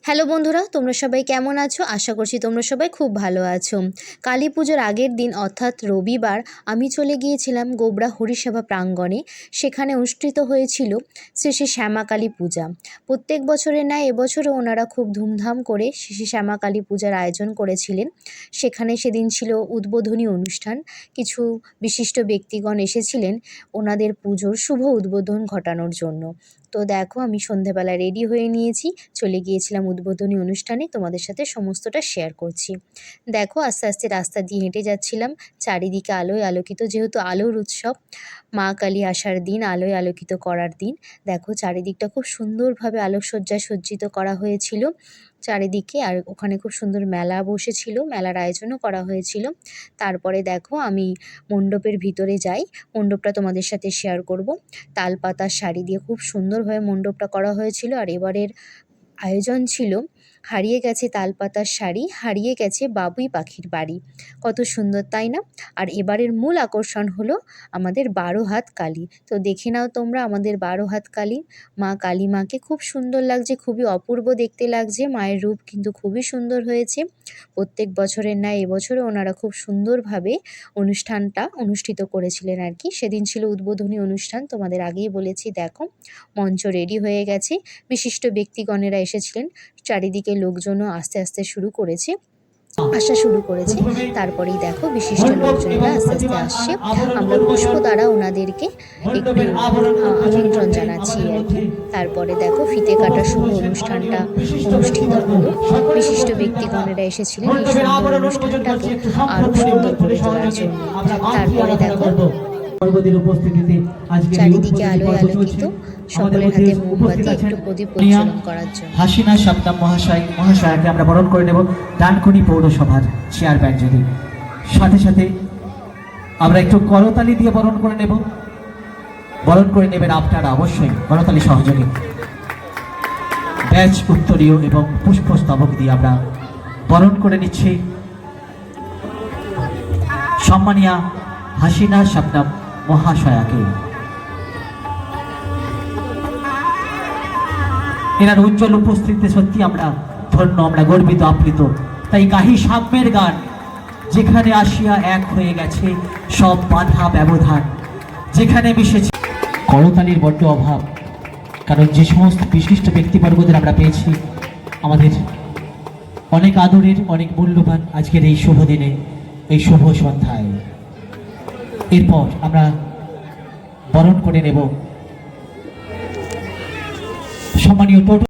Hello বন্ধুরা, তোমরা সবাই কেমন আছো? আশা করছি তোমরা সবাই খুব ভালো আছো। কালী পুজোর আগের দিন অর্থাৎ রবিবার আমি চলে গিয়েছিলাম গোবরা হরিসভা প্রাঙ্গণে। সেখানে অনুষ্ঠিত হয়েছিল শ্রী শ্যামা কালী পূজা। প্রত্যেক বছরের ন্যায় এবছরও ওনারা খুব ধুমধাম করে শ্রী শ্যামা কালী পূজার আয়োজন করেছিলেন। সেখানে সেদিন ছিল উদ্বোধনী অনুষ্ঠান। কিছু বিশিষ্ট ব্যক্তিগণ এসেছিলেন ওনাদের পুজোর শুভ উদ্বোধন ঘটানোর জন্য। তো দেখো, আমি সন্ধেবেলা রেডি হয়ে নিয়েছি, চলে গিয়েছিলাম উদ্বোধনী অনুষ্ঠানে। তোমাদের সাথে সমস্তটা শেয়ার করছি। দেখো, আস্তে আস্তে রাস্তা দিয়ে হেঁটে যাচ্ছিলাম, চারিদিকে আলোয় আলোকিত, যেহেতু আলোর উৎসব, মা কালী আসার দিন, আলোয় আলোকিত করার দিন। দেখো, চারিদিকটা খুব সুন্দরভাবে আলোকসজ্জায় সজ্জিত করা হয়েছিল চারিদিকে। আর ওখানে খুব সুন্দর মেলা বসেছিল, মেলার আয়োজনও করা হয়েছিল। তারপরে দেখো, আমি মণ্ডপের ভিতরে যাই, মণ্ডপটা তোমাদের সাথে শেয়ার করব। তালপাতার শাড়ি দিয়ে খুব সুন্দরভাবে মণ্ডপটা করা হয়েছিল। আর এবারের আয়োজন ছিল হারিয়ে গেছে তালপাতার শাড়ি, হারিয়ে গেছে বাবুই পাখির বাড়ি। কত সুন্দর, তাই না? আর এবারের মূল আকর্ষণ হলো আমাদের 12 হাত কালী। তো দেখে নাও তোমরা আমাদের 12 হাত কালী, মা কালী মাকে। খুব সুন্দর লাগছে, খুবই অপূর্ব দেখতে লাগছে। মায়ের রূপ কিন্তু খুবই সুন্দর হয়েছে। প্রত্যেক বছরের ন্যায় এবছরে ওনারা খুব সুন্দরভাবে অনুষ্ঠানটা অনুষ্ঠিত করেছিলেন আর কি। সেদিন ছিল উদ্বোধনী অনুষ্ঠান, তোমাদের আগেই বলেছি। দেখো, মঞ্চ রেডি হয়ে গেছে, বিশিষ্ট ব্যক্তিগণেরা এসেছিলেন। চারিদিকে লোকজনও আস্তে আস্তে আসা শুরু করেছে। তারপরেই দেখো, বিশিষ্ট লোকজনেরা আস্তে আস্তে আসছে। আমরা পুষ্প দ্বারা ওনাদেরকে একটু আমন্ত্রণ জানাচ্ছি আর কি। তারপরে দেখো, ফিতে কাটা শুভ অনুষ্ঠানটা অনুষ্ঠিত হলো। বিশিষ্ট ব্যক্তিগণেরা এসেছিলেন এই সুন্দর অনুষ্ঠানটাকে আরও সুন্দর করে তোলার জন্য। তারপরে দেখো, চারিদিকে আলোয় আলোকিত, সকলের হাতে মোমবাতি, একটু প্রদীপ প্রজ্বলন করার জন্য। হাসিনা শবনম মহাশয়াকে আমরা বরণ করে নেব ডানকুনি পৌরসভার চেয়ারম্যান। যদি সাথে সাথে আমরা একটু করতালি দিয়ে বরণ করে নেবেন আপনারা অবশ্যই করতালি সহযোগী। ব্যাচ উত্তরীয় এবং পুষ্পস্তবক দিয়ে আমরা বরণ করে নিচ্ছি সম্মানীয়া হাসিনা শবনম মহাশয়াকে। এনার উজ্জ্বল উপস্থিতিতে সত্যি আমরা ধন্য, আমরা গর্বিত, আপ্লুত। তাই গাহি সাম্যের গান, যেখানে আসিয়া এক হয়ে গেছে সব বাধা ব্যবধান, যেখানে মিশেছে। করতালির বড্ড অভাব, কারণ যে সমস্ত বিশিষ্ট ব্যক্তিবর্গদের আমরা পেয়েছি আমাদের অনেক আদরের, অনেক মূল্যবান আজকের এই শুভ দিনে, এই শুভ সন্ধ্যায়। এরপর আমরা বরণ করে নেব সম্মানীয় টোটো